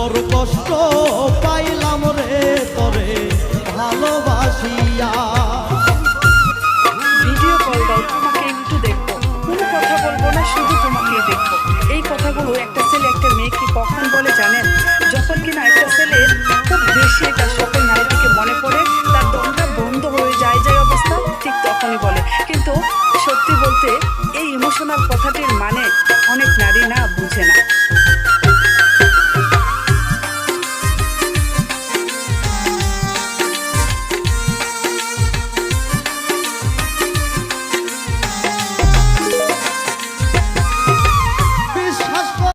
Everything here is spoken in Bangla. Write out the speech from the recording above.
বড় কষ্ট পাইলাম রে তরে ভালোবাসিয়া। ভিডিও কল দাও, তোমাকে একটু দেখবো, কোনো কথা বলবো না, শুধু তোমাকে দেখবো। এই কথাগুলো একটা ছেলে একটা মেয়েকে কখন বলে জানেন? যখন কিনা একটা ছেলের খুব বেশি তার সকল নারীটিকে মনে পড়ে, তার দমটা বন্ধ হয়ে যায় যায় অবস্থা, ঠিক তখনই বলে। কিন্তু সত্যি বলতে এই ইমোশনাল কথাটির মানে অনেক নারী না বুঝে না।